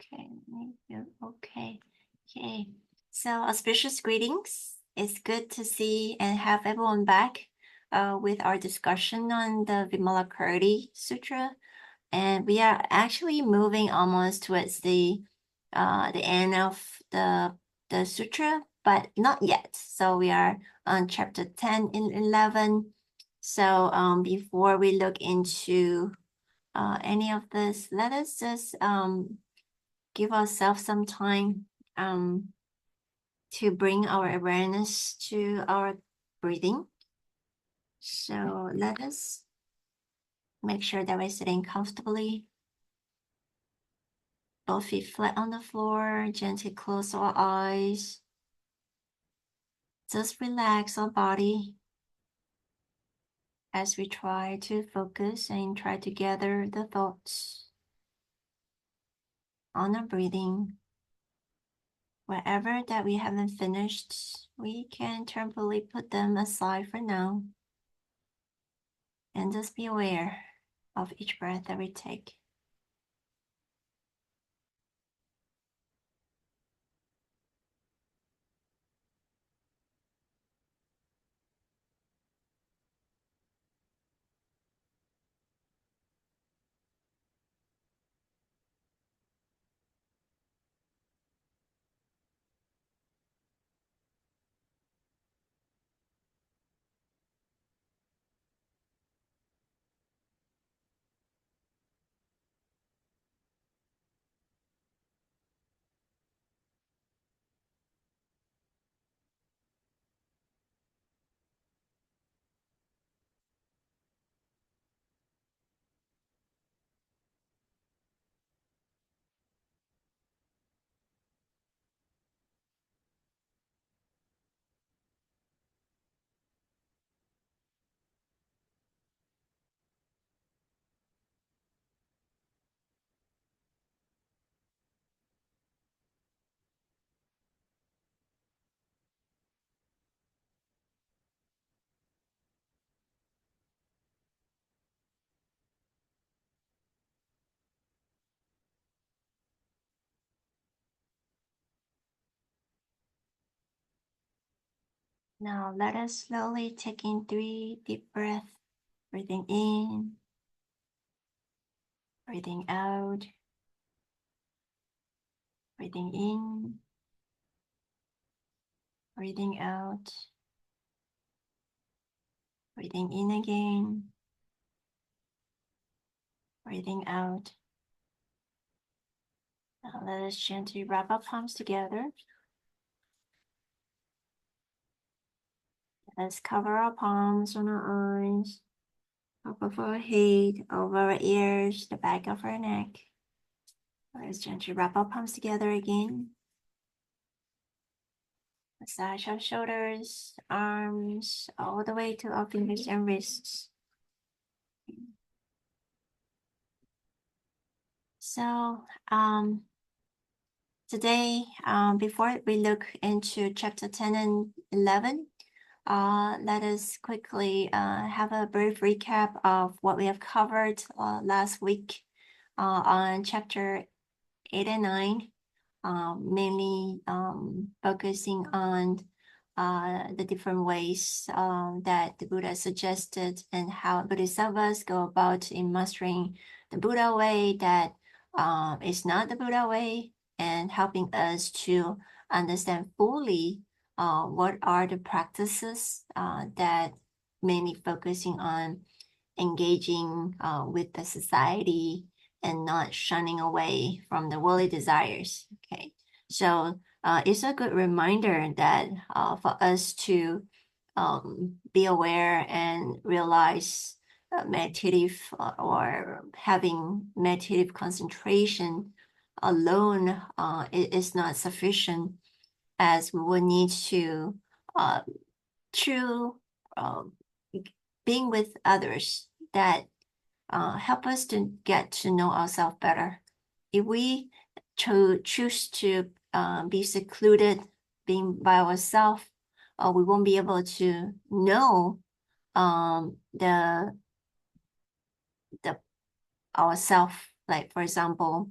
Okay, okay. Okay. So auspicious greetings. It's good to see and have everyone back with our discussion on the Vimalakirti Sutra. And we are actually moving almost towards the end of the sutra, but not yet. So we are on chapter 10 and 11. So before we look into any of this, let us just give ourselves some time to bring our awareness to our breathing. So let us make sure that we're sitting comfortably. Both feet flat on the floor, gently close our eyes. Just relax our body as we try to focus and try to gather the thoughts on our breathing. Wherever that we haven't finished, we can temporarily put them aside for now. And just be aware of each breath that we take. Now let us slowly take in 3 deep breaths, breathing in, breathing out, breathing in, breathing out, breathing in again, breathing out. Now let us gently wrap our palms together. Let's cover our palms on our eyes, top of our head, over our ears, the back of our neck. Let's gently wrap our palms together again. Massage our shoulders, arms, all the way to our fingers and wrists. So today, before we look into chapter 10 and 11, let us quickly have a brief recap of what we have covered last week on chapter 8 and 9, mainly focusing on the different ways that the Buddha suggested and how Bodhisattvas go about in mastering the Buddha way that is not the Buddha way, and helping us to understand fully what are the practices that mainly focusing on engaging with the society and not shunning away from the worldly desires. Okay, so it's a good reminder that for us to be aware and realize meditative or having meditative concentration alone is not sufficient, as we will need to through being with others that help us to get to know ourselves better. If we choose to be secluded, being by ourselves, we won't be able to know the ourself. Like for example,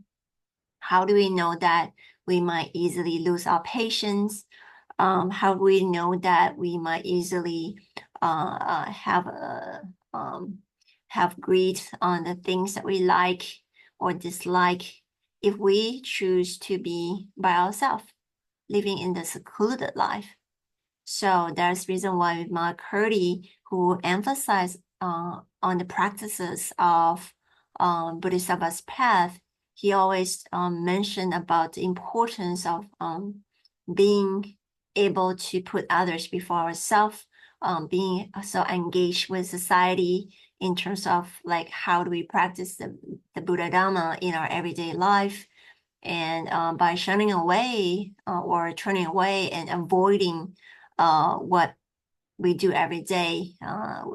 How do we know that we might easily lose our patience? How do we know that we might easily have greed on the things that we like or dislike if we choose to be by ourselves, living in the secluded life? So there's reason why McCurdy, who emphasized on the practices of Bodhisattva's path, he always mentioned about the importance of being able to put others before ourselves, being so engaged with society in terms of like how do we practice the Buddha Dhamma in our everyday life. And by shunning away or turning away and avoiding what we do every day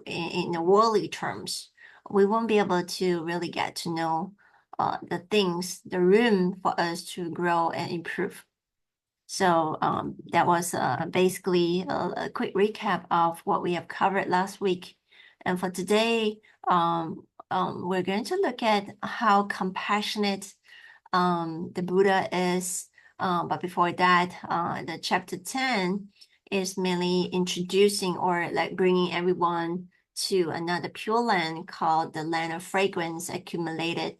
in the worldly terms, we won't be able to really get to know the things, the room for us to grow and improve. So that was basically a quick recap of what we have covered last week. And for today, we're going to look at how compassionate the Buddha is. But before that, the chapter 10 is mainly introducing or like bringing everyone to another Pure Land called the Land of Fragrance Accumulated,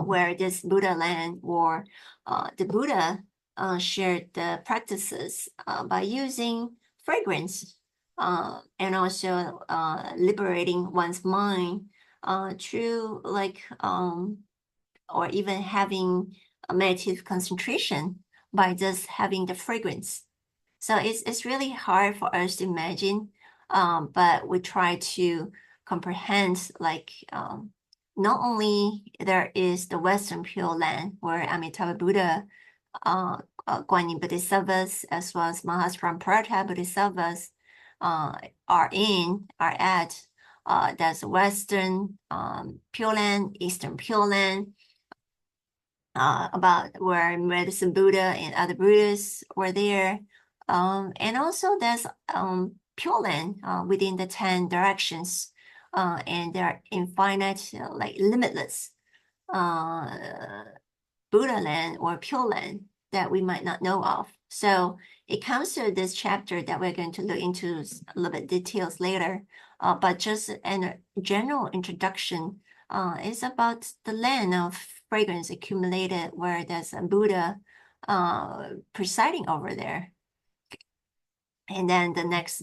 where this Buddha land or the Buddha shared the practices by using fragrance and also liberating one's mind through like or even having a meditative concentration by just having the fragrance. So it's really hard for us to imagine, but we try to comprehend like not only there is the Western Pure Land where Amitabha Buddha, Guanyin Bodhisattvas, as well as Mahasambhara Bodhisattvas are at. There's Western Pure Land, Eastern Pure Land, about where Medicine Buddha and other Buddhas were there. And also there's Pure Land within the 10 directions, and they're infinite, like limitless Buddha land or Pure Land that we might not know of. So it comes to this chapter that we're going to look into a little bit details later, but just a general introduction is about the land of fragrance accumulated where there's a Buddha presiding over there. And then the next,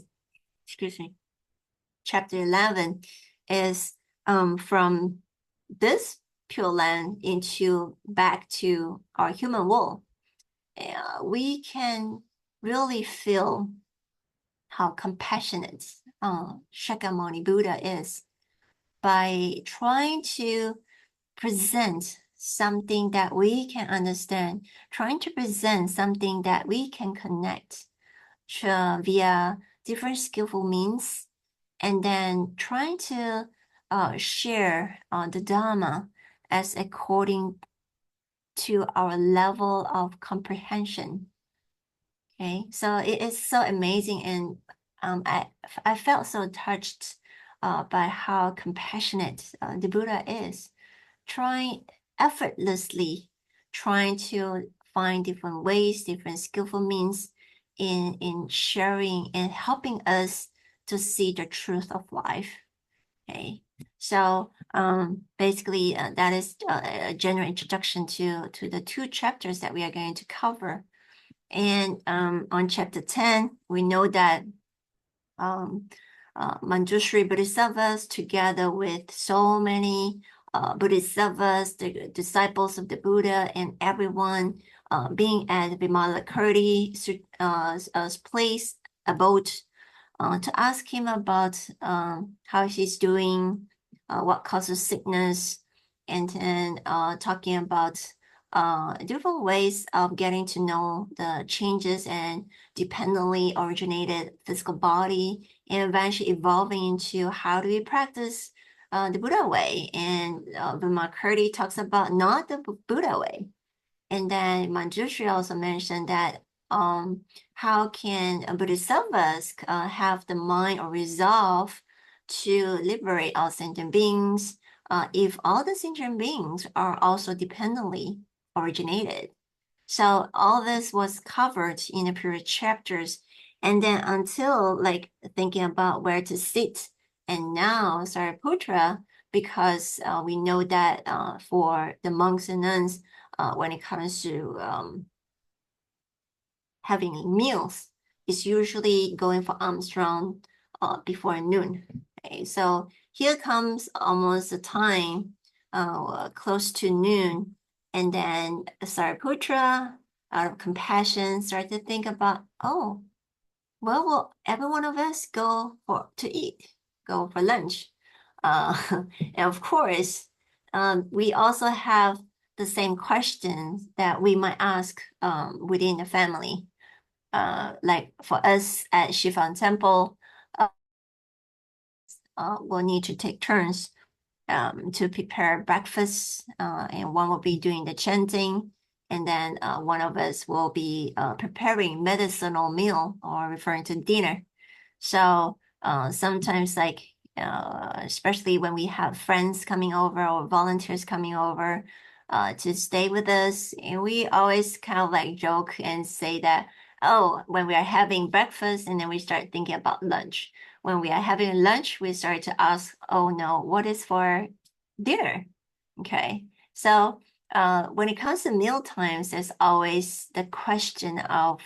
chapter 11 is from this Pure Land into back to our human world. We can really feel how compassionate Shakyamuni Buddha is by trying to present something that we can understand, trying to present something that we can connect via different skillful means, and then trying to share the Dharma as according to our level of comprehension. Okay, so it is so amazing, and I felt so touched by how compassionate the Buddha is, trying effortlessly, trying to find different ways, different skillful means in sharing and helping us to see the truth of life. Okay, so basically that is a general introduction to the 2 chapters that we are going to cover. And on chapter 10, we know that Manjushri Bodhisattvas, together with so many Bodhisattvas, the disciples of the Buddha, and everyone being at Vimalakirti's place, abode, to ask him about how he's doing, what causes sickness, and then talking about different ways of getting to know the changes and dependently originated physical body, and eventually evolving into how do we practice the Buddha way. And Vimalakirti talks about not the Buddha way. And then Manjushri also mentioned that how can Bodhisattvas have the mind or resolve to liberate all sentient beings if all the sentient beings are also dependently originated. So all this was covered in the previous chapters. And then until like thinking about where to sit. And now Sariputra, because we know that for the monks and nuns, when it comes to having meals, it's usually going for Armstrong before noon. Okay, so here comes almost the time close to noon, and then Sariputra, out of compassion, started to think about, oh, well, will every one of us go to eat, go for lunch? And of course, we also have the same questions that we might ask within the family. Like for us at Shifan Temple, we'll need to take turns to prepare breakfast, and one will be doing the chanting, and then one of us will be preparing medicinal meal or referring to dinner. So sometimes like especially when we have friends coming over or volunteers coming over to stay with us, and we always kind of like joke and say that, oh, when we are having breakfast and then we start thinking about lunch. When we are having lunch, we start to ask, oh no, what is for dinner? Okay. So when it comes to meal times, there's always the question of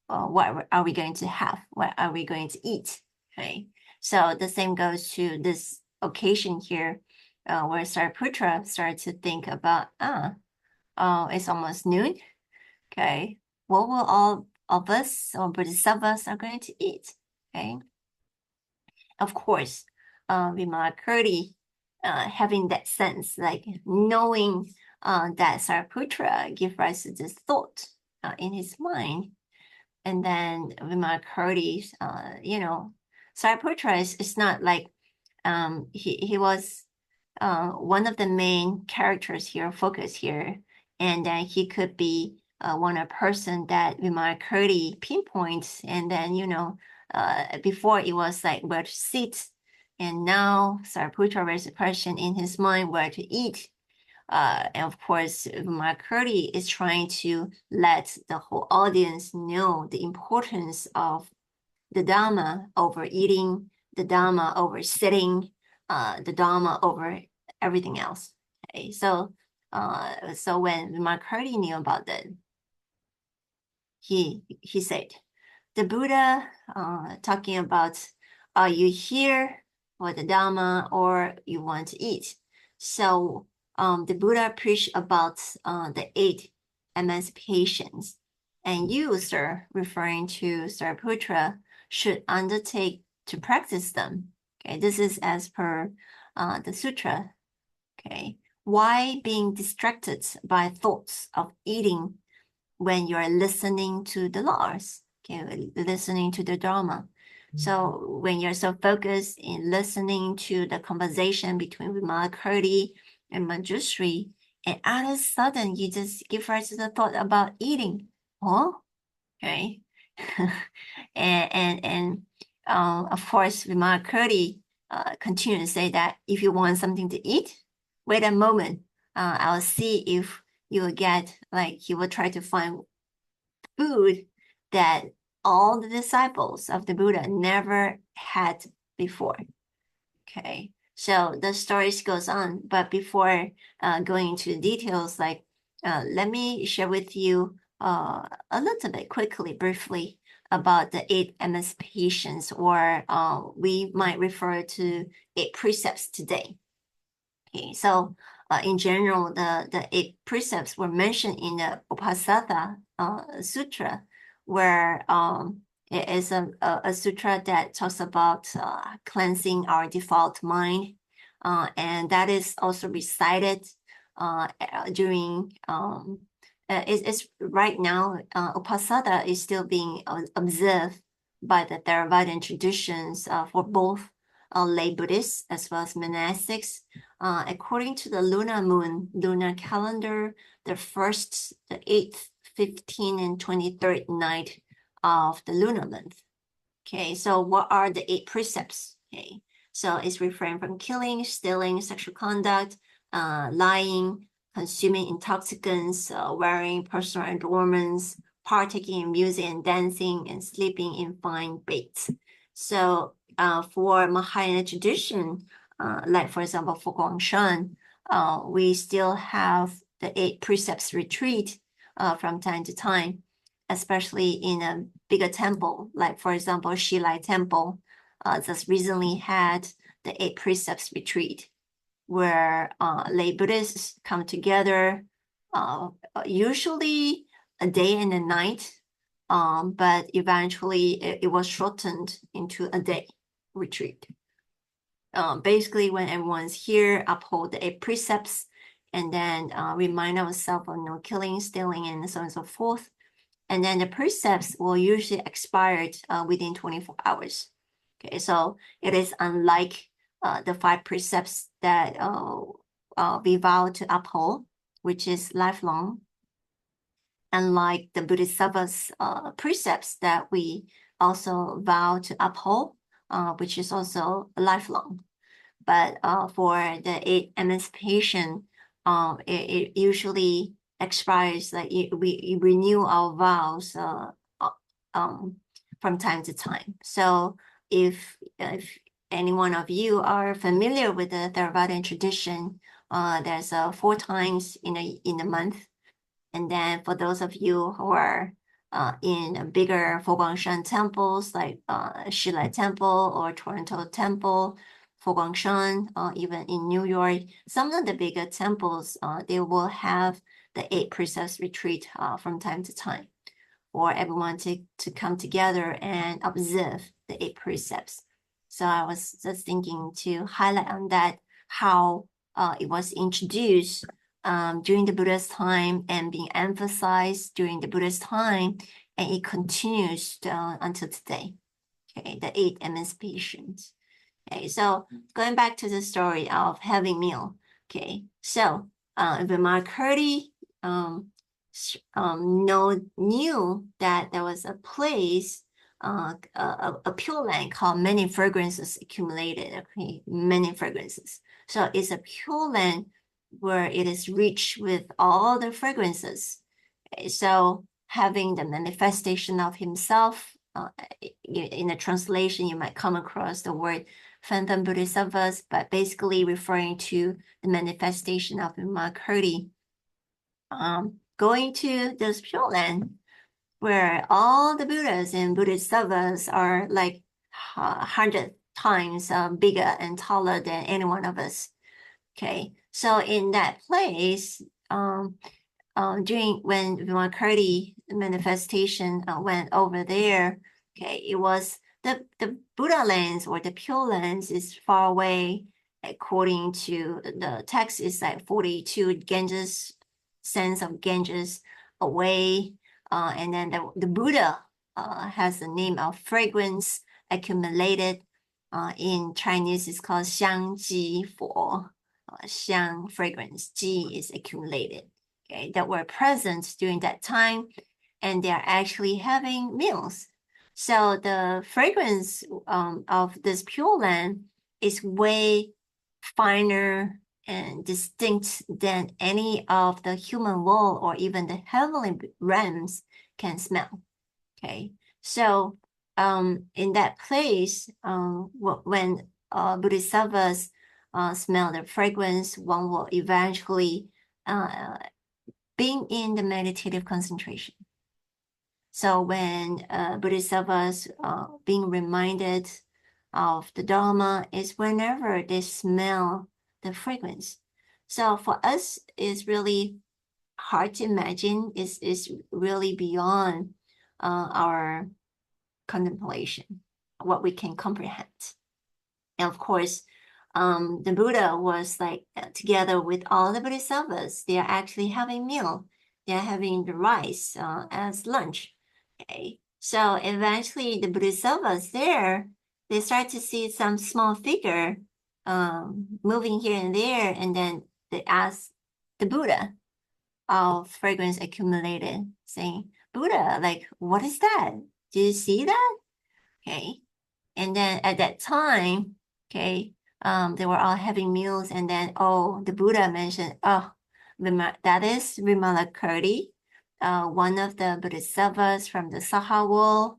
what are we going to have? What are we going to eat? Okay. So the same goes to this occasion here, where Sariputra started to think about, it's almost noon. Okay. What will all of us or bodhisattvas are going to eat? Okay. Of course, Vimalakirti, having that sense, like knowing that Sariputra give rise to this thought in his mind. And then Vimalakirti, Sariputra is not like he was one of the main characters here, focus here, and then he could be one a person that Vimalakirti pinpoints, and then before it was like where to sit, and now Sariputra raised a question in his mind where to eat. And of course, Vimalakirti is trying to let the whole audience know the importance of the Dhamma over eating, the Dhamma over sitting, the Dhamma over everything else. Okay, so when Vimalakirti knew about that, he said, the Buddha talking about, are you here for the Dhamma or you want to eat? So the Buddha preached about the 8 emancipations, and you, sir, referring to Sariputra, should undertake to practice them. Okay, this is as per the sutra. Okay, why being distracted by thoughts of eating when you're listening to the laws, okay, listening to the Dharma? So when you're so focused in listening to the conversation between Vimalakirti and Manjushri, and all of a sudden you just give rise to the thought about eating. Oh, okay. and of course, Vimalakirti continued to say that if you want something to eat, wait a moment. I'll see if you will get, like, he will try to find food that all the disciples of the Buddha never had before. Okay, so the stories goes on, but before going into the details, like let me share with you a little bit quickly, briefly, about the 8 emancipations, or we might refer to 8 precepts today. Okay, so in general, the 8 precepts were mentioned in the Uposatha Sutra, where it is a sutra that talks about cleansing our default mind, and that is also recited during it's right now. Uposatha is still being observed by the Theravadan traditions for both lay Buddhists as well as monastics. According to the lunar calendar, the 1st, the 8th, 15th, and 23rd night of the lunar month. Okay, so what are the 8 precepts? Okay, so it's refrain from killing, stealing, sexual conduct, lying, consuming intoxicants, wearing personal adornments, partaking in music and dancing, and sleeping in fine beds. So for Mahayana tradition, like for example, for Guangshan, we still have the 8 precepts retreat from time to time, especially in a bigger temple, like for example, Shilai Temple just recently had the 8 precepts retreat, where lay Buddhists come together, usually a day and a night, but eventually it was shortened into a day retreat. Basically, when everyone's here, uphold the 8 precepts, and then remind ourselves of no killing, stealing, and so on and so forth. And then the precepts will usually expire within 24 hours. Okay, so it is unlike the 5 precepts that we vow to uphold, which is lifelong. Unlike the Bodhisattva's precepts that we also vow to uphold, which is also lifelong. But for the 8 emancipation, it usually expires, like we renew our vows from time to time. So if any one of you are familiar with the Theravada tradition, there's 4 times in a month. And then for those of you who are in bigger Foguangshan temples like Shilai Temple or Toronto Temple, Foguangshan, even in New York, some of the bigger temples, they will have the 8 precepts retreat from time to time for everyone to come together and observe the 8 precepts. So I was just thinking to highlight on that, how it was introduced during the Buddha's time and being emphasized during the Buddha's time, and it continues until today. Okay, the 8 emancipations. Okay, so going back to the story of having meal. Okay, so Vimalakirti knew that there was a place, a Pure Land called Many Fragrances Accumulated. Okay, Many Fragrances. So it's a Pure Land where it is rich with all the fragrances. Okay, so having the manifestation of himself, in the translation, you might come across the word phantom bodhisattvas, but basically referring to the manifestation of Vimalakirti. Going to this Pure Land where all the Buddhas and Bodhisattvas are like 100 times bigger and taller than any one of us. Okay, so in that place, during when Vimalakirti manifestation went over there, okay, it was the Buddha lands or the Pure Lands is far away. According to the text, is like 42 Ganges, sands of Ganges away. And then the Buddha has the name of fragrance accumulated. In Chinese, it's called Xiang Ji Fo. Xiang fragrance, Ji is accumulated. Okay, that were present during that time, and they are actually having meals. So the fragrance of this Pure Land is way finer and distinct than any of the human world or even the heavenly realms can smell. Okay, so in that place, when Bodhisattvas smell the fragrance, one will eventually being in the meditative concentration. So when Bodhisattvas being reminded of the Dharma is whenever they smell the fragrance. So for us, it's really hard to imagine. It's really beyond our contemplation, what we can comprehend. And of course, the Buddha was like together with all the Bodhisattvas, they are actually having meal. They're having the rice as lunch. Okay, so eventually the Bodhisattvas there, they start to see some small figure moving here and there, and then they ask the Buddha of fragrance accumulated, saying, Buddha, like, what is that? Do you see that? Okay, and then at that time, okay, they were all having meals, and then the Buddha mentioned, That is Vimalakirti, one of the Bodhisattvas from the Saha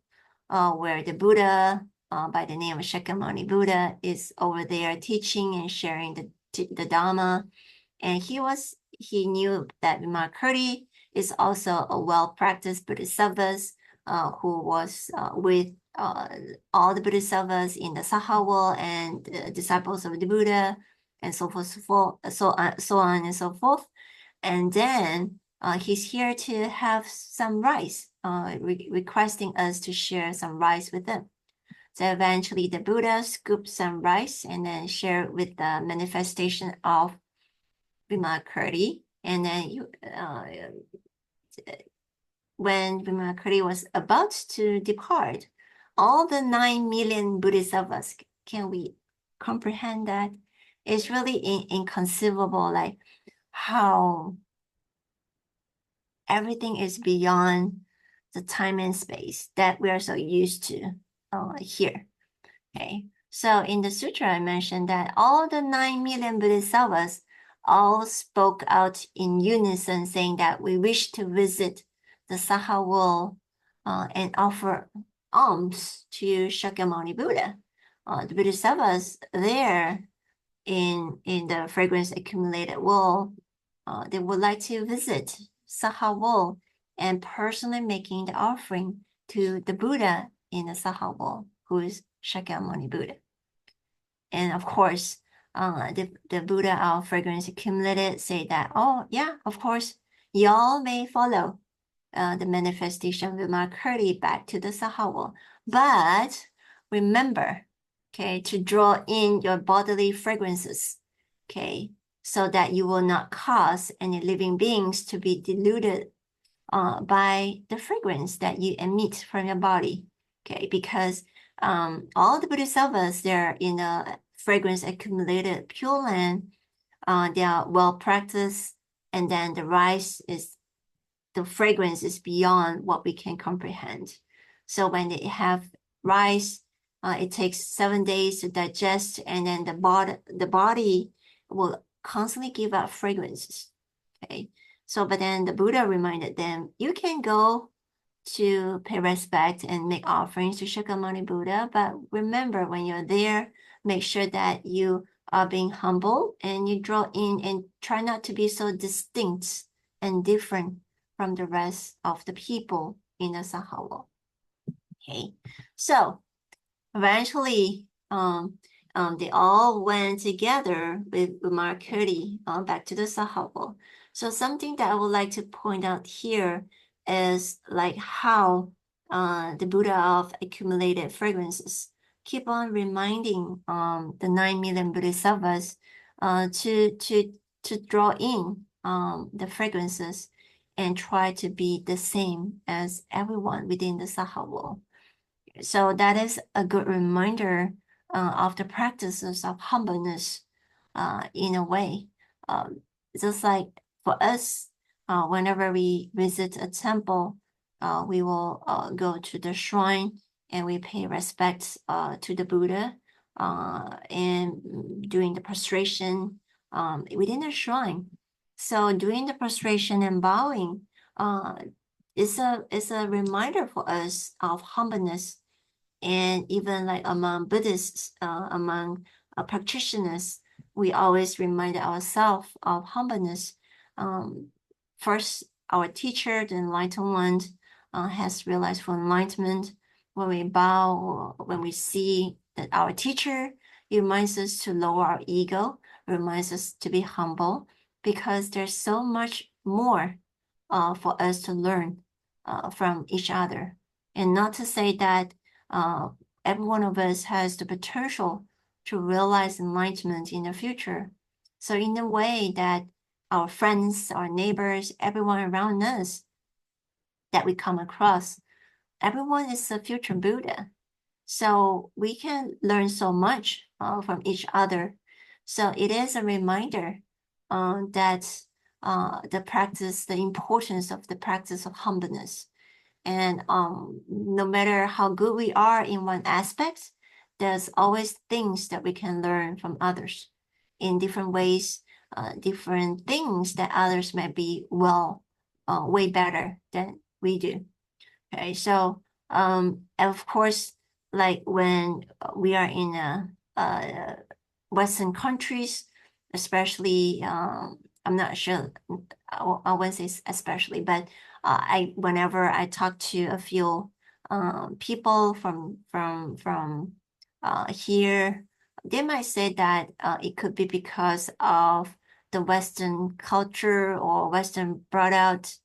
where the Buddha, by the name of Shakyamuni Buddha, is over there teaching and sharing the Dhamma. And he knew that Vimalakirti is also a well-practiced Bodhisattva who was with all the Bodhisattvas in the Saha and disciples of the Buddha, and so on and so forth. And then he's here to have some rice, requesting us to share some rice with them. So eventually the Buddha scooped some rice and then shared with the manifestation of Vimalakirti. And then when Vimalakirti was about to depart, all the 9 million Bodhisattvas, can we comprehend that? It's really inconceivable, like how everything is beyond the time and space that we are so used to here. Okay, so in the sutra, I mentioned that all the 9 million Bodhisattvas all spoke out in unison, saying that we wish to visit the Saha world and offer alms to Shakyamuni Buddha. The Bodhisattvas there in the fragrance accumulated world, they would like to visit Saha world and personally making the offering to the Buddha in the Saha world, who is Shakyamuni Buddha. And of course, the Buddha of fragrance accumulated say that, oh yeah, of course, y'all may follow the manifestation of Vimalakirti back to the Saha world. But remember, okay, to draw in your bodily fragrances, okay, so that you will not cause any living beings to be deluded by the fragrance that you emit from your body, okay, because all the Bodhisattvas, they're in a fragrance accumulated pure land, they are well practiced, and then the fragrance is beyond what we can comprehend. So when they have rice, it takes 7 days to digest, and then the body will constantly give out fragrances. Okay, so but then the Buddha reminded them, you can go to pay respect and make offerings to Shakyamuni Buddha, but remember when you're there, make sure that you are being humble and you draw in and try not to be so distinct and different from the rest of the people in the Saha. Okay, so eventually they all went together with Vimalakirti back to the Saha. So something that I would like to point out here is like how the Buddha of accumulated fragrances keep on reminding the 9 million Bodhisattvas to draw in the fragrances and try to be the same as everyone within the Saha world. So that is a good reminder of the practices of humbleness in a way. Just like for us, whenever we visit a temple, we will go to the shrine and we pay respects to the Buddha and doing the prostration within the shrine. So doing the prostration and bowing is a reminder for us of humbleness. And even like among Buddhists, among practitioners, we always remind ourselves of humbleness. First, our teacher, the enlightened one, has realized for enlightenment. When we bow, or when we see that our teacher, it reminds us to lower our ego, reminds us to be humble, because there's so much more for us to learn from each other. And not to say that every one of us has the potential to realize enlightenment in the future. So in a way that our friends, our neighbors, everyone around us that we come across, everyone is a future Buddha. So we can learn so much from each other. So it is a reminder that the importance of the practice of humbleness. And no matter how good we are in one aspect, there's always things that we can learn from others in different ways. different things that others might be way better than we do. Okay, so of course, like when we are in Western countries, especially I'm not sure, I wouldn't say especially, but whenever I talk to a few people from here, they might say that it could be because of the Western culture or Western product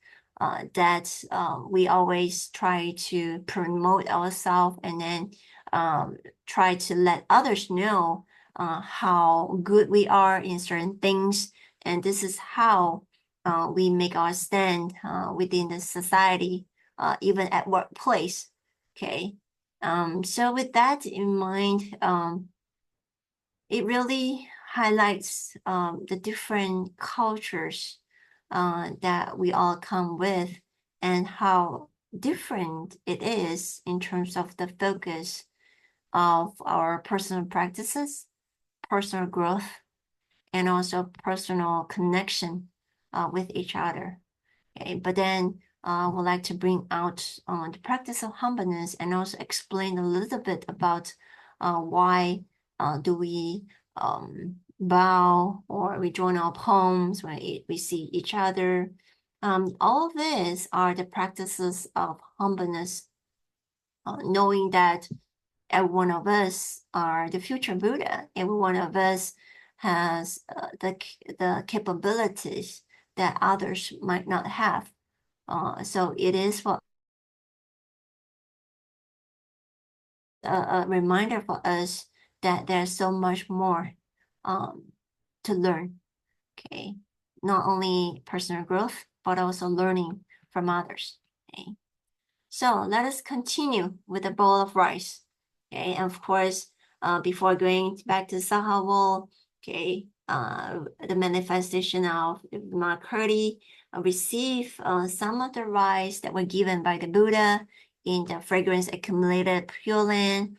that we always try to promote ourselves and then try to let others know how good we are in certain things. And this is how we make our stand within the society, even at workplace. Okay. So with that in mind, it really highlights the different cultures that we all come with and how different it is in terms of the focus of our personal practices, personal growth, and also personal connection with each other. Okay, but then would like to bring out the practice of humbleness and also explain a little bit about why do we bow or we join our palms when we see each other. All of these are the practices of humbleness, knowing that every one of us are the future Buddha. Every one of us has the capabilities that others might not have. So it is for a reminder for us that there's so much more to learn. Okay, not only personal growth but also learning from others. Okay, so let us continue with the bowl of rice. Okay, and of course, before going back to Sahawa, okay, the manifestation of Vimakriti receive some of the rice that were given by the Buddha in the fragrance accumulated Pure Land.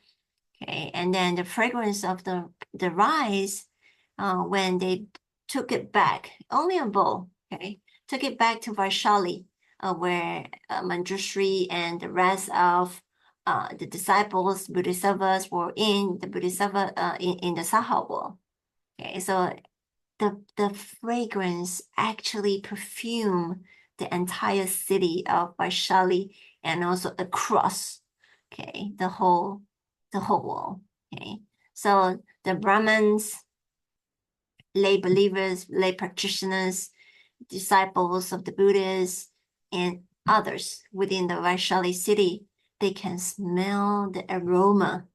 Okay, and then the fragrance of the rice, when they took it back, only a bowl, okay, took it back to Vaishali, where Manjushri and the rest of the disciples, Bodhisattvas, were in the Bodhisattva in the Sahawa. Okay, so the fragrance actually perfume the entire city of Vaishali and also across, okay, the whole world. Okay, so the Brahmins, lay believers, lay practitioners, disciples of the Buddhas, and others within the Vaishali city, they can smell the aroma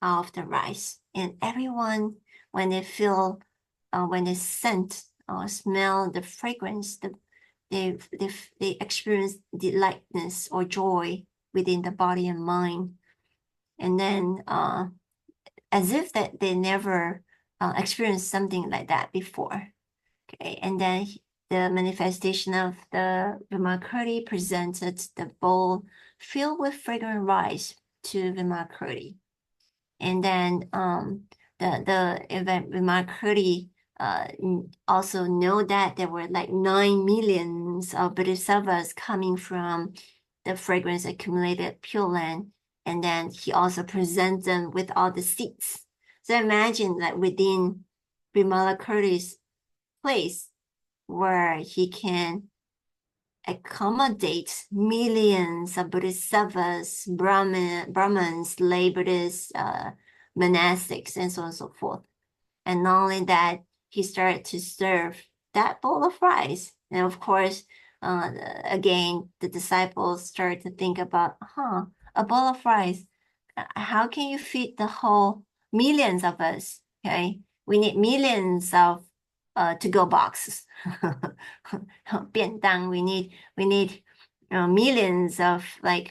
of the rice. And everyone, when they feel, when they scent or smell the fragrance, they experience delightness or joy within the body and mind. And then as if that they never experienced something like that before. Okay, and then the manifestation of the Vimakriti presented the bowl filled with fragrant rice to Vimakriti. And then the event Vimakriti also know that there were like 9 millions of bodhisattvas coming from the fragrance accumulated Pure Land. And then he also presents them with all the seats. So imagine that within Vimalakirti's place where he can accommodate millions of bodhisattvas, Brahmins, lay Buddhists, monastics, and so on and so forth. And not only that, he started to serve that bowl of rice. And of course, again, the disciples started to think about, a bowl of rice, how can you feed the whole millions of us? Okay, we need millions of to-go boxes. 便当, we need millions of like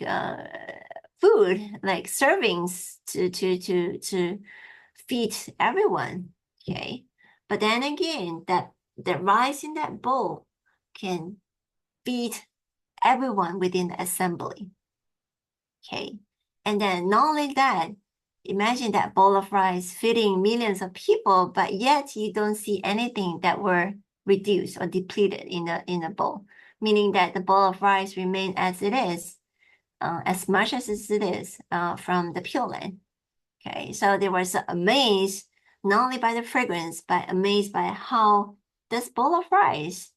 food, like servings to feed everyone. Okay, but then again, that the rice in that bowl can feed everyone within the assembly. Okay, and then not only that, imagine that bowl of rice feeding millions of people, but yet you don't see anything that were reduced or depleted in the bowl, meaning that the bowl of rice remained as it is, as much as it is from the Pure Land. Okay, so they were so amazed not only by the fragrance, but amazed by how this bowl of rice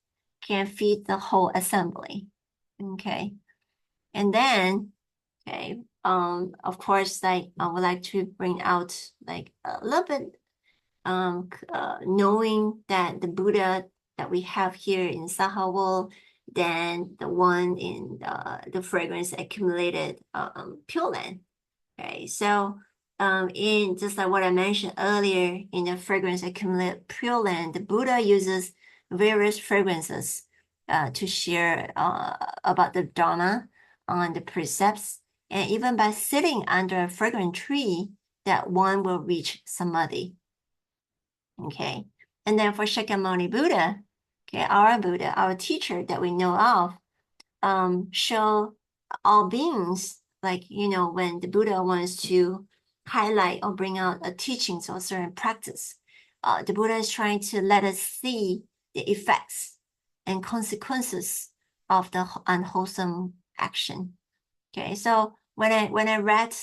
can feed the whole assembly. Okay, and then okay, of course, like I would like to bring out like a little bit knowing that the Buddha that we have here in Sahawul than the one in the fragrance accumulated Pure Land. Okay, so in just like what I mentioned earlier, in the fragrance accumulated Pure Land, the Buddha uses various fragrances to share about the Dharma, on the precepts, and even by sitting under a fragrant tree, that one will reach samadhi. Okay, and then for Shakyamuni Buddha, okay, our Buddha, our teacher that we know of, show all beings, like, when the Buddha wants to highlight or bring out a teachings or certain practice, the Buddha is trying to let us see the effects and consequences of the unwholesome action. Okay, so when I read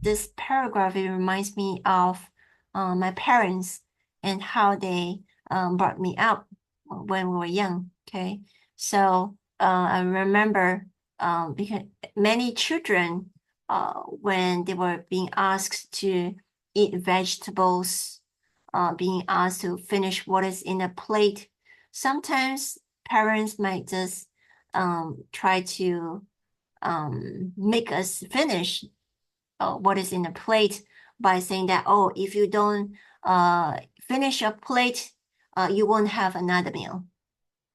this paragraph, it reminds me of my parents and how they brought me up when we were young. Okay, so I remember because many children, when they were being asked to eat vegetables, being asked to finish what is in a plate, sometimes parents might just try to make us finish what is in the plate by saying that, oh, if you don't finish your plate, you won't have another meal.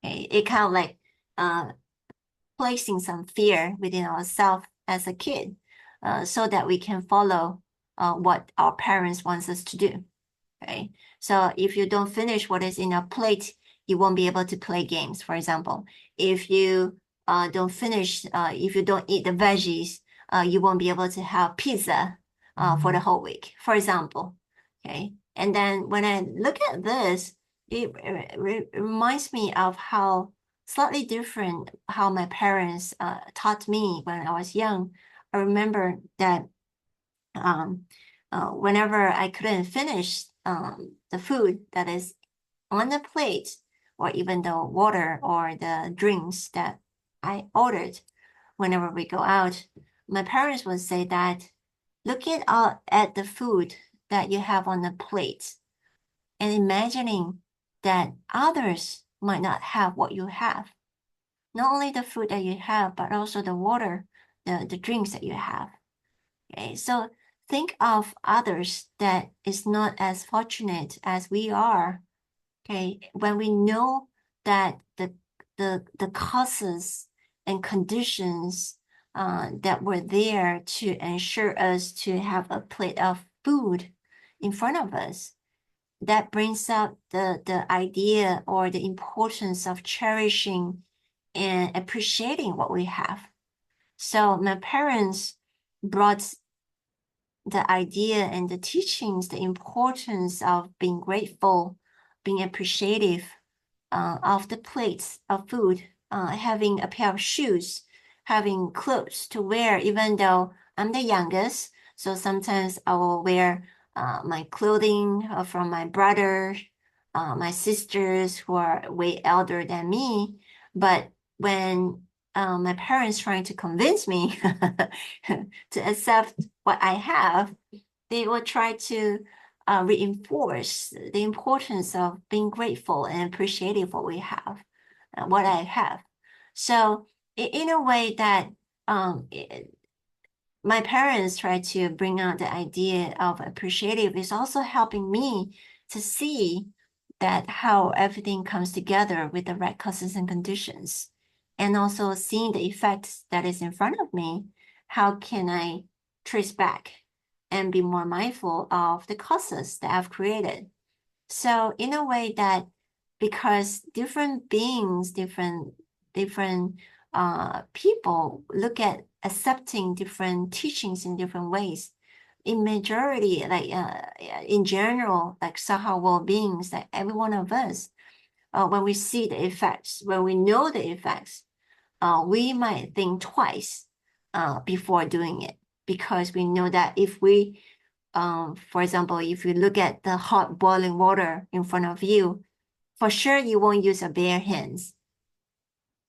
Okay, it kind of like placing some fear within ourselves as a kid, so that we can follow what our parents wants us to do. Okay, so if you don't finish what is in your plate, you won't be able to play games, for example. If you don't finish, if you don't eat the veggies, you won't be able to have pizza for the whole week, for example. Okay, and then when I look at this, it reminds me of how slightly different how my parents taught me when I was young. I remember that whenever I couldn't finish the food that is on the plate, or even the water or the drinks that I ordered whenever we go out, my parents would say that looking at the food that you have on the plate and imagining that others might not have what you have. Not only the food that you have, but also the water, the drinks that you have. Okay, so think of others that is not as fortunate as we are. Okay, when we know that the causes and conditions that were there to ensure us to have a plate of food in front of us, that brings up the idea or the importance of cherishing and appreciating what we have. So my parents brought the idea and the teachings, the importance of being grateful, being appreciative of the plates of food, having a pair of shoes, having clothes to wear, even though I'm the youngest. So sometimes I will wear my clothing from my brother, my sisters who are way elder than me. But when my parents trying to convince me to accept what I have, they will try to reinforce the importance of being grateful and appreciative what we have, what I have. So in a way that my parents try to bring out the idea of appreciative is also helping me to see that how everything comes together with the right causes and conditions, and also seeing the effects that is in front of me. How can I trace back and be more mindful of the causes that I've created? So in a way that, because different beings, different people look at accepting different teachings in different ways. in majority, like in general, like Saha well-beings, like every one of us, when we see the effects, when we know the effects, we might think twice before doing it, because we know that if we, for example, if you look at the hot boiling water in front of you, for sure you won't use your bare hands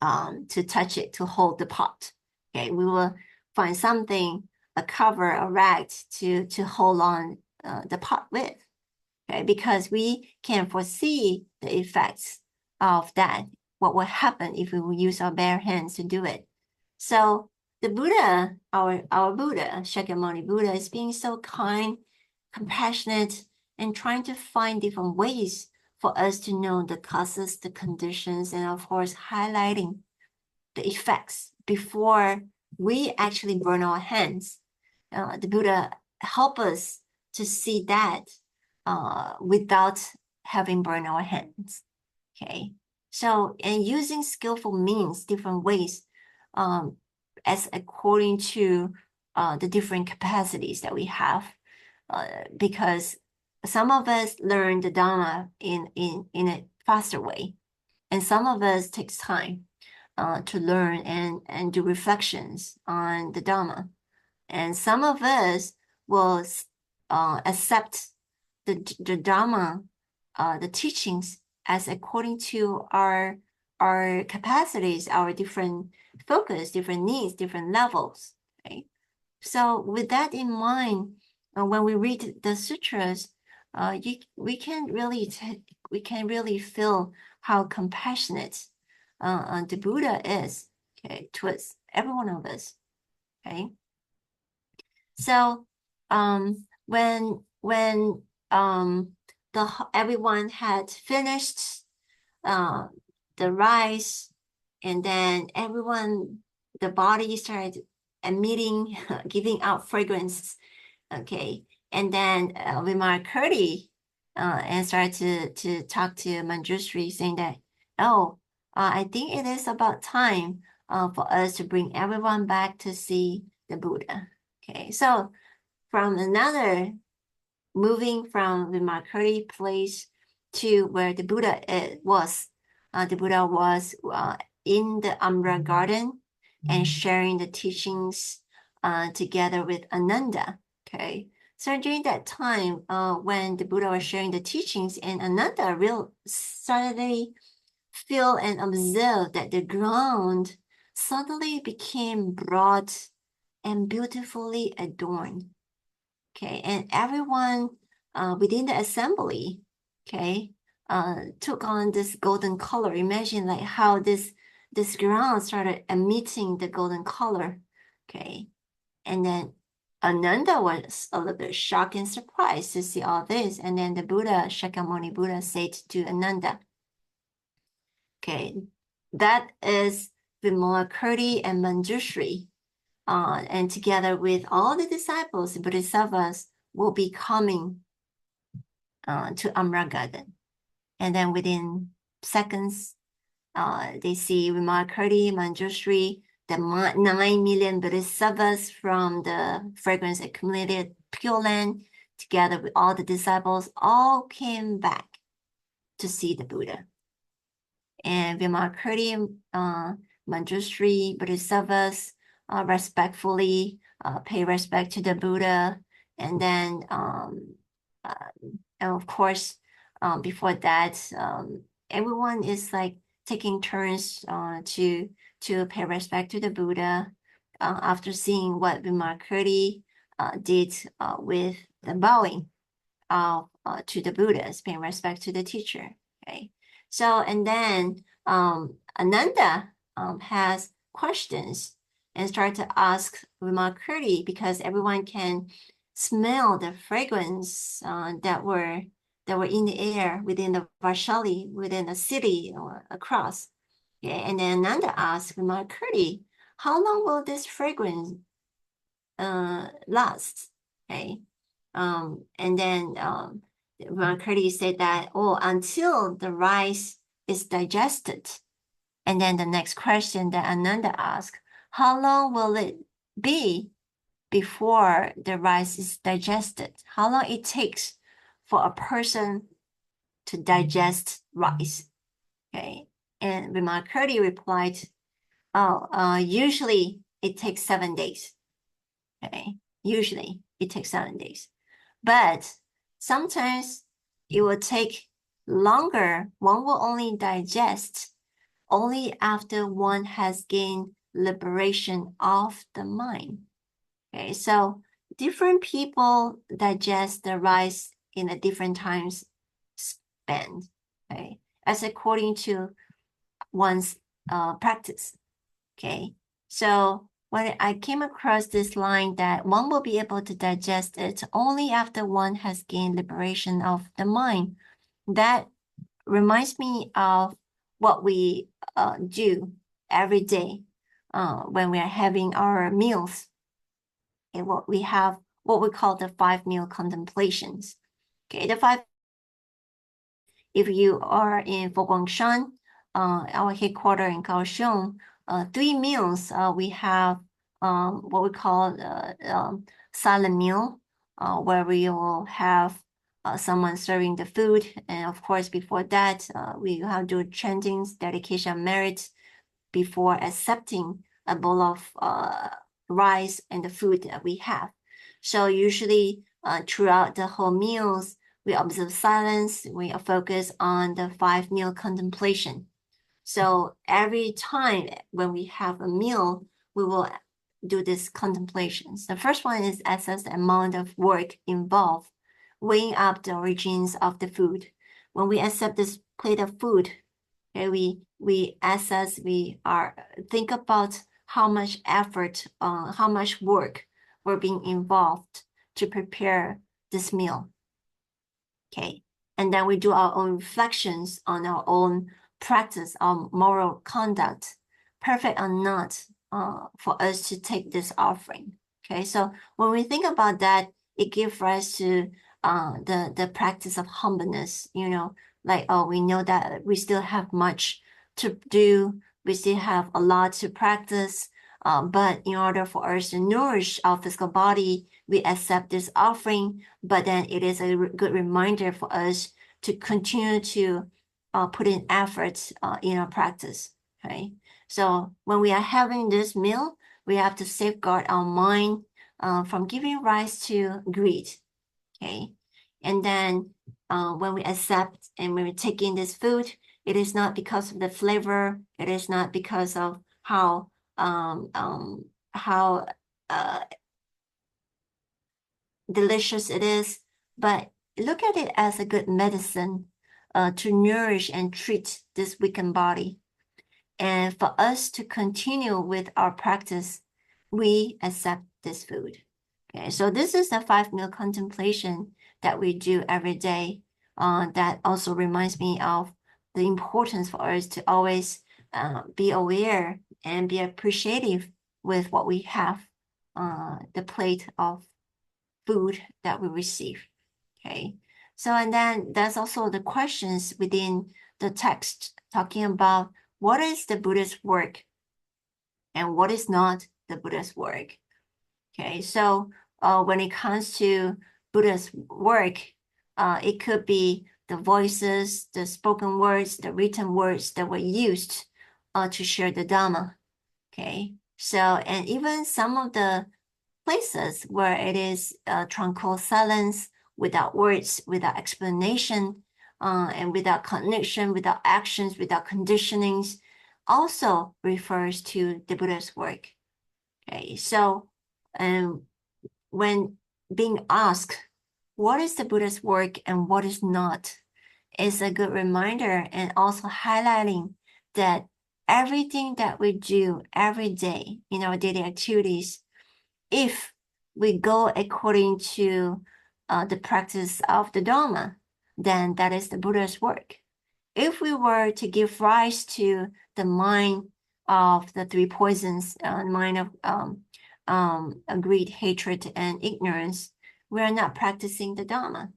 to touch it, to hold the pot. Okay, we will find something, a cover, a rag to hold on the pot with. Okay, because we can foresee the effects of that, what will happen if we will use our bare hands to do it. So the Buddha, our Buddha, Shakyamuni Buddha, is being so kind, compassionate, and trying to find different ways for us to know the causes, the conditions, and of course, highlighting the effects before we actually burn our hands. The Buddha help us to see that without having burned our hands. Okay, so and using skillful means, different ways, as according to the different capacities that we have, because some of us learn the Dharma in a faster way, and some of us takes time to learn and do reflections on the Dharma, and some of us will accept the Dharma, the teachings as according to our capacities, our different focus, different needs, different levels. Right? So with that in mind, when we read the sutras, we can really feel how compassionate the Buddha is, okay, towards every one of us. Okay. So when everyone had finished the rice, and then the body started emitting, giving out fragrance. Okay, and then Vimalakirti and started to talk to Manjushri, saying that, I think it is about time for us to bring everyone back to see the Buddha. Okay, so moving from the Vimalakirti place to where the Buddha was. The Buddha was in the Umbra garden and sharing the teachings together with Ananda. Okay, so during that time, when the Buddha was sharing the teachings, and Ananda suddenly feel and observe that the ground suddenly became broad and beautifully adorned. Okay, and everyone within the assembly, okay, took on this golden color. Imagine like how this ground started emitting the golden color, okay, and then Ananda was a little bit shocked and surprised to see all this, and then the Buddha, Shakyamuni Buddha, said to Ananda, okay, that is Vimalakirti and Manjushri. And together with all the disciples, the Bodhisattvas will be coming to Umbra Garden. And then within seconds, they see Vimalakirti, Manjushri, the 9 million Bodhisattvas from the fragrance accumulated Pure Land, together with all the disciples, all came back to see the Buddha. And Vimalakirti, Manjushri, Bodhisattvas, respectfully pay respect to the Buddha, and then and of course before that everyone is like taking turns to pay respect to the Buddha after seeing what Vimalakirti did with the bowing to the Buddhas, paying respect to the teacher. Okay, so and then Ananda has questions and start to ask Vimalakirti, because everyone can smell the fragrance that were in the air within the Vaishali, within the city or across. Okay, and then Ananda asked Vimalakirti, how long will this fragrance last? Okay, and then Vimalakirti said that, until the rice is digested. And then the next question that Ananda asked, how long will it be before the rice is digested? How long it takes for a person to digest rice? Okay, and Vimalkirti replied, usually it takes 7 days. Okay, usually it takes 7 days, but sometimes it will take longer. One will only digest only after one has gained liberation of the mind. Okay, so different people digest the rice in a different times span, okay, as according to one's practice. Okay, so when I came across this line that one will be able to digest it only after one has gained liberation of the mind, that reminds me of what we do every day when we are having our meals. Okay, what we call the 5 meal contemplations. Okay, if you are in Foshan, our headquarters in Kaohsiung, 3 meals, we have what we call silent meal, where we will have someone serving the food. And of course, before that, we have to do chantings, dedication, merit before accepting a bowl of rice and the food that we have. So usually throughout the whole meals, we observe silence, we focus on the 5 meal contemplation. So every time when we have a meal, we will do these contemplations. The first one is assess the amount of work involved, weighing up the origins of the food. When we accept this plate of food, okay, we assess, think about how much effort, how much work were being involved to prepare this meal. Okay, and then we do our own reflections on our own practice, our moral conduct, perfect or not, for us to take this offering. Okay, so when we think about that, it gives rise to the practice of humbleness, like, oh, we know that we still have much to do, we still have a lot to practice, but in order for us to nourish our physical body, we accept this offering, but then it is a good reminder for us to continue to put in efforts in our practice, okay? So when we are having this meal, we have to safeguard our mind from giving rise to greed, okay? And then when we accept and when we take in this food, it is not because of the flavor, it is not because of how delicious it is, but look at it as a good medicine to nourish and treat this weakened body. And for us to continue with our practice, we accept this food. Okay, so this is the 5 meal contemplation that we do every day. That also reminds me of the importance for us to always be aware and be appreciative with what we have, the plate of food that we receive. Okay, so and then there's also the questions within the text talking about what is the Buddha's work and what is not the Buddha's work. Okay, so when it comes to Buddha's work, it could be the voices, the spoken words, the written words that were used to share the Dhamma. Okay, so and even some of the places where it is tranquil silence, without words, without explanation, and without cognition, without actions, without conditionings, also refers to the Buddha's work. Okay, so when being asked, what is the Buddha's work and what is not, is a good reminder and also highlighting that everything that we do every day in our daily activities, if we go according to the practice of the Dharma, then that is the Buddha's work. If we were to give rise to the mind of the 3 poisons, mind of greed, hatred, and ignorance, we are not practicing the Dharma.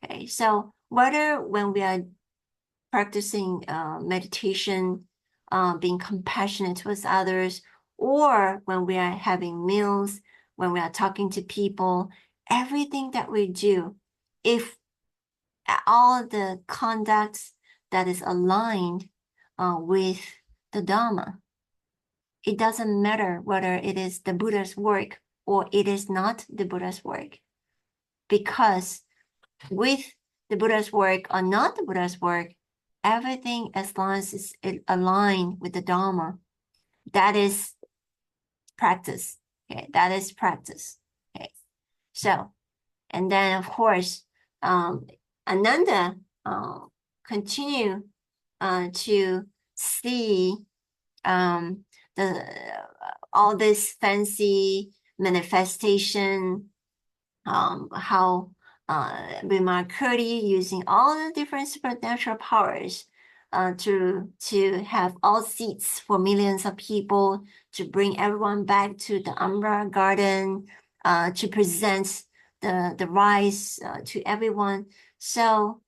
Okay, so whether when we are practicing meditation, being compassionate towards others, or when we are having meals, when we are talking to people, everything that we do, if all the conduct that is aligned with the Dharma, it doesn't matter whether it is the Buddha's work or it is not the Buddha's work. Because with the Buddha's work or not the Buddha's work, everything as long as it aligned with the Dharma, that is practice. Okay, that is practice. Okay, so, and then of course, Ananda continue to see the all this fancy manifestation, how Vimalakirti using all the different supernatural powers to have all seats for millions of people, to bring everyone back to the Umbra Garden, to present the rice to everyone. So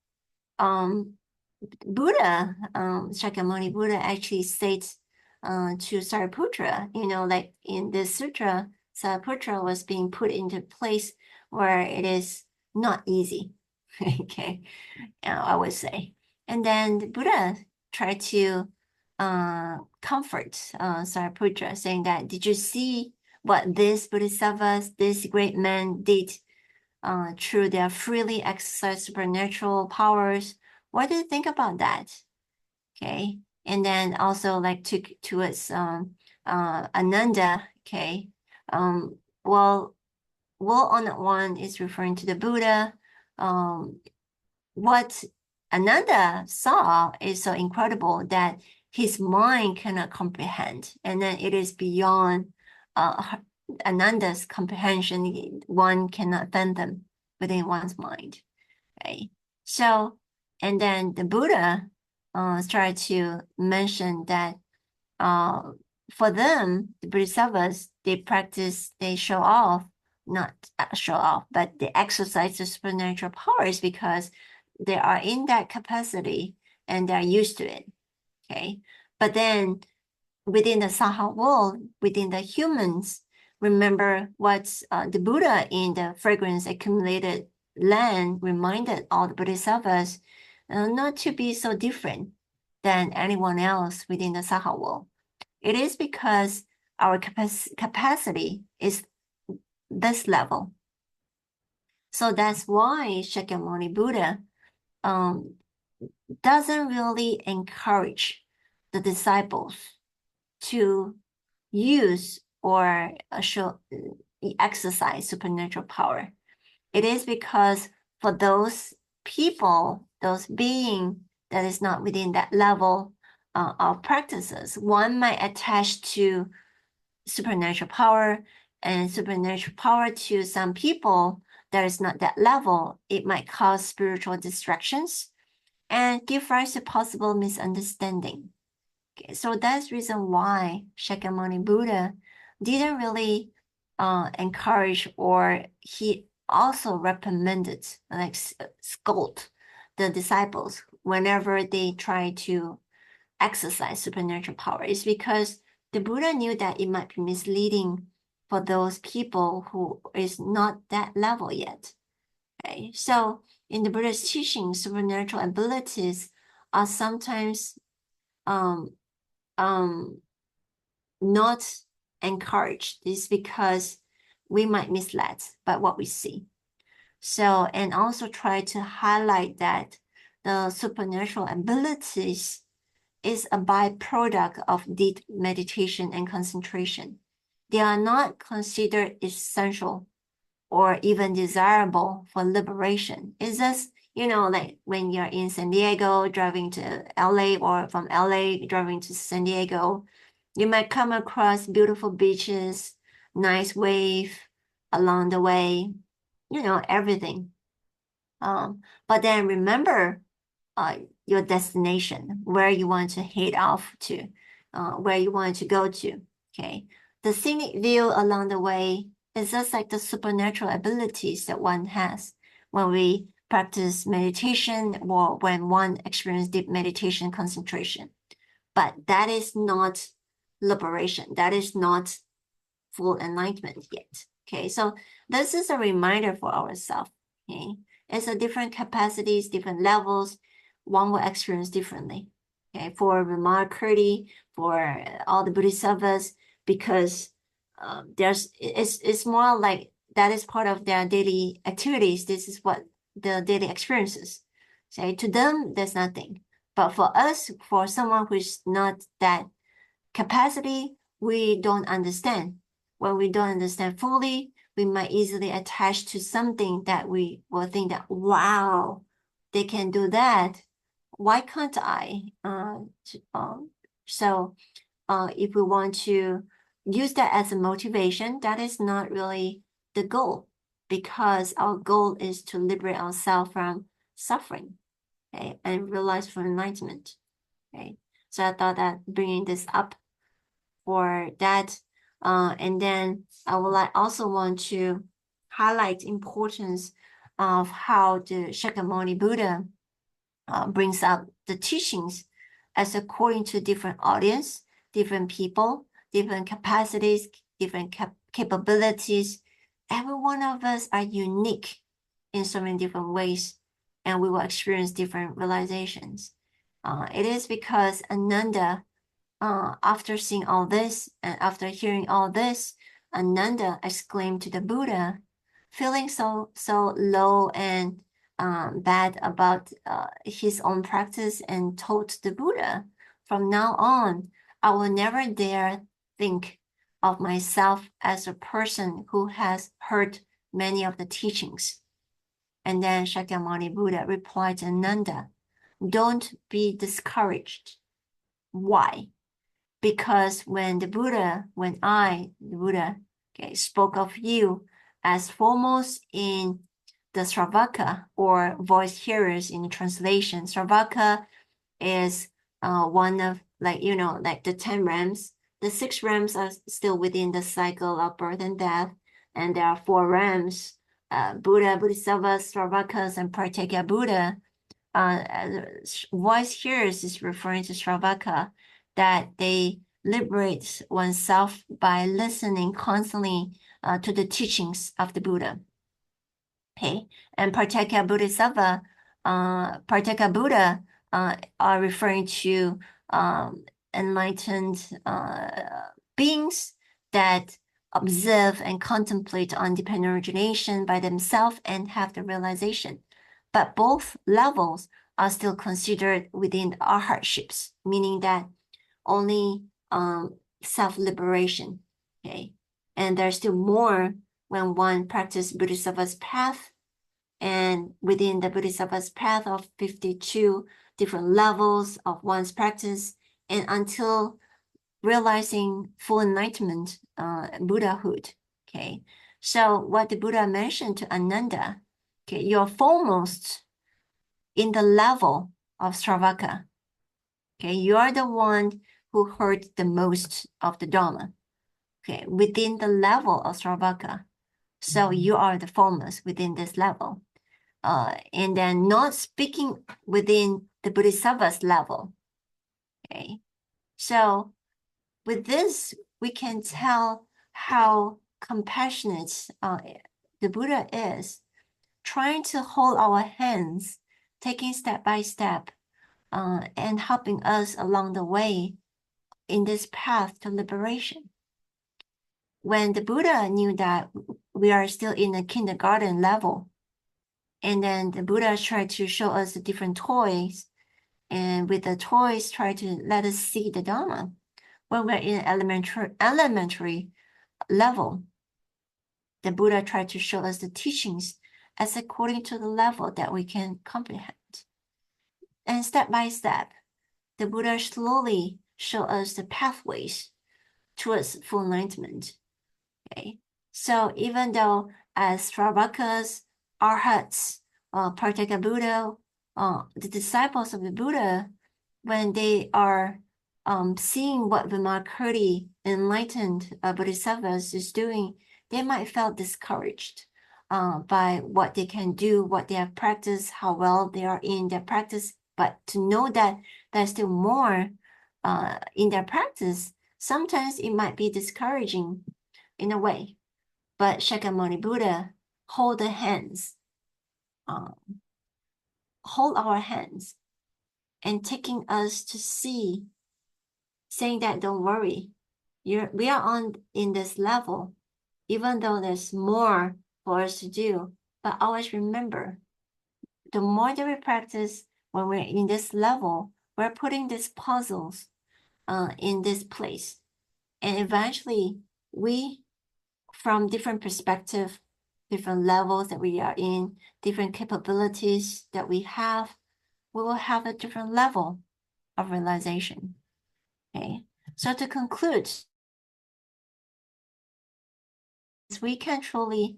Buddha, Shakyamuni Buddha actually states to Sariputra, like in this sutra, Sariputra was being put into place where it is not easy, okay, I would say. And then the Buddha tried to comfort Sariputra, saying that, did you see what this Bodhisattvas, this great man did through their freely exercised supernatural powers? What do you think about that? Okay, and then also like towards Ananda, okay, well, on that one is referring to the Buddha. What Ananda saw is so incredible that his mind cannot comprehend, and then it is beyond Ananda's comprehension. One cannot fathom within one's mind. Okay, so, and then the Buddha started to mention that for them, the Bodhisattvas, they show off, not show off, but they exercise the supernatural powers because they are in that capacity and they're used to it, okay? But then within the Saha world, within the humans, remember what the Buddha in the fragrance accumulated land reminded all the Bodhisattvas not to be so different than anyone else within the Saha world. It is because our capacity is this level. So that's why Shakyamuni Buddha doesn't really encourage the disciples to use or exercise supernatural power. It is because for those people, those beings that is not within that level of practices, one might attach to supernatural power, and supernatural power to some people that is not that level, it might cause spiritual distractions and give rise to possible misunderstanding. Okay, so that's the reason why Shakyamuni Buddha didn't really encourage, or he also recommended, like scold the disciples whenever they try to exercise supernatural power. It's because the Buddha knew that it might be misleading for those people who is not that level yet. Okay, so in the Buddha's teaching, supernatural abilities are sometimes not encouraged. This is because we might mislead by what we see. So, and also try to highlight that the supernatural abilities is a byproduct of deep meditation and concentration. They are not considered essential or even desirable for liberation. It's just, like when you're in San Diego driving to LA, or from LA driving to San Diego, you might come across beautiful beaches, nice wave along the way, everything. But then remember your destination, where you want to head off to, where you want to go to, okay? The scenic view along the way is just like the supernatural abilities that one has when we practice meditation, or when one experiences deep meditation concentration. But that is not liberation. That is not full enlightenment yet. Okay, so this is a reminder for ourselves. Okay, it's a different capacities, different levels. One will experience differently. Okay, for Vimalakirti, for all the Bodhisattvas, because it's more like that is part of their daily activities. This is what the daily experiences. Say to them, there's nothing. But for us, for someone who's not that capacity, we don't understand. When we don't understand fully, we might easily attach to something that we will think that, wow, they can do that. Why can't I? So if we want to use that as a motivation, that is not really the goal, because our goal is to liberate ourselves from suffering, okay, and realize for enlightenment. Okay, so I thought that bringing this up for that, and then I would also want to highlight importance of how the Shakyamuni Buddha brings up the teachings as according to different audience, different people, different capacities, different capabilities. Every one of us are unique in so many different ways, and we will experience different realizations. It is because Ananda, after seeing all this and after hearing all this, Ananda exclaimed to the Buddha, feeling so low and bad about his own practice, and told the Buddha, from now on, I will never dare think of myself as a person who has heard many of the teachings. And then Shakyamuni Buddha replied to Ananda, don't be discouraged. Why? Because when the Buddha, okay, spoke of you as foremost in the Sravaka, or voice hearers in the translation. Sravaka is one of, like the 10 realms. The 6 realms are still within the cycle of birth and death, and there are 4 realms: Buddha, Bodhisattvas, Sravakas, and Pratyeka Buddha. Voice hearers is referring to Sravaka, that they liberate oneself by listening constantly to the teachings of the Buddha. Okay, and Pratyeka Bodhisattva, Pratyeka Buddha are referring to enlightened beings that observe and contemplate on dependent origination by themselves and have the realization. But both levels are still considered within our hardships, meaning that only self-liberation, okay? And there's still more when one practices Bodhisattva's path, and within the Bodhisattva's path of 52 different levels of one's practice, and until realizing full enlightenment, Buddhahood, okay? So what the Buddha mentioned to Ananda, okay, you're foremost in the level of Sravaka, okay? You are the one who heard the most of the Dharma, okay, within the level of Sravaka. So you are the foremost within this level. And then not speaking within the Bodhisattva's level, okay? So with this, we can tell how compassionate the Buddha is, trying to hold our hands, taking step by step, and helping us along the way in this path to liberation. When the Buddha knew that we are still in the kindergarten level, and then the Buddha tried to show us the different toys, and with the toys try to let us see the Dharma. When we're in elementary level, the Buddha tried to show us the teachings as according to the level that we can comprehend. And step by step, the Buddha slowly showed us the pathways towards full enlightenment. Okay, so even though as Sravakas, Arhats, Pratyeka Buddha, the disciples of the Buddha, when they are seeing what Vimalakirti enlightened Bodhisattvas is doing, they might feel discouraged by what they can do, what they have practiced, how well they are in their practice. But to know that there's still more in their practice, sometimes it might be discouraging in a way. but Shakyamuni Buddha hold our hands and taking us to see, saying that don't worry, we are in this level, even though there's more for us to do. But always remember, the more that we practice when we're in this level, we're putting these puzzles in this place. And eventually, we, from different perspective, different levels that we are in, different capabilities that we will have a different level of realization. Okay, so to conclude, we can truly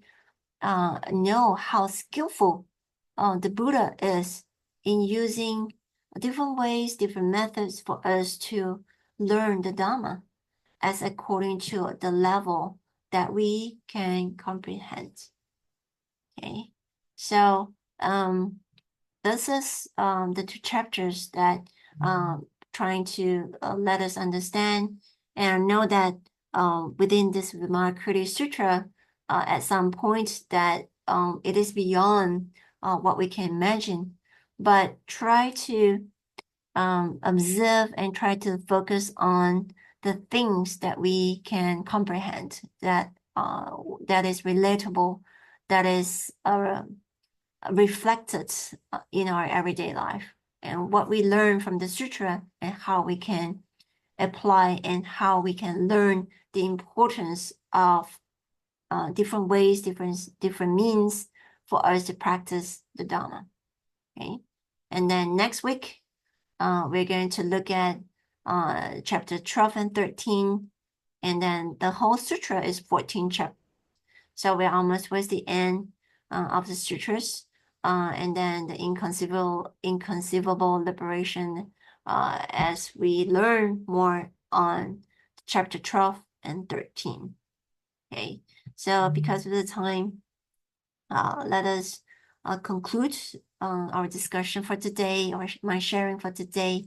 know how skillful the Buddha is in using different ways, different methods for us to learn the Dhamma as according to the level that we can comprehend. Okay, so this is the two chapters that trying to let us understand and know that within this Vimarakruti Sutra, at some point that it is beyond what we can imagine, but try to observe and try to focus on the things that we can comprehend, that is relatable, that is reflected in our everyday life, and what we learn from the sutra and how we can apply and how we can learn the importance of different ways, different means for us to practice the Dhamma. Okay, and then next week we're going to look at chapter 12 and 13, and then the whole sutra is 14 chapters. So we're almost towards the end of the sutras, and then the inconceivable liberation as we learn more on chapter 12 and 13. Okay, so because of the time, let us conclude our discussion for today, or my sharing for today,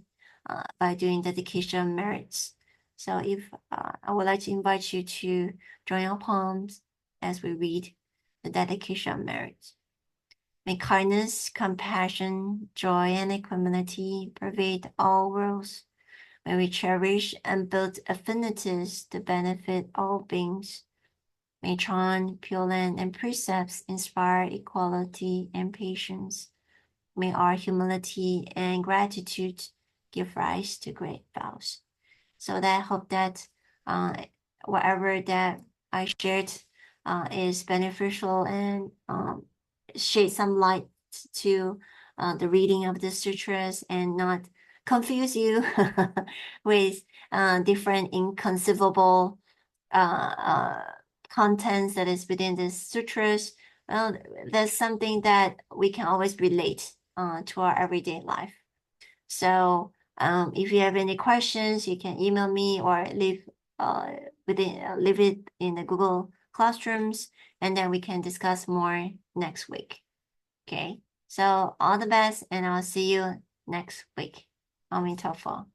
by doing dedication of merits. So if I would like to invite you to join our palms as we read the dedication of merit. May kindness, compassion, joy, and equanimity pervade all worlds. May we cherish and build affinities to benefit all beings. May Chan, Pure Land, and precepts inspire equality and patience. May our humility and gratitude give rise to great vows. So that I hope that whatever that I shared is beneficial and shed some light to the reading of the sutras and not confuse you with different inconceivable contents that is within the sutras. Well, that's something that we can always relate to our everyday life. So if you have any questions, you can email me or leave it in the Google Classrooms, and then we can discuss more next week. Okay, so all the best, and I'll see you next week. Amin Tofo.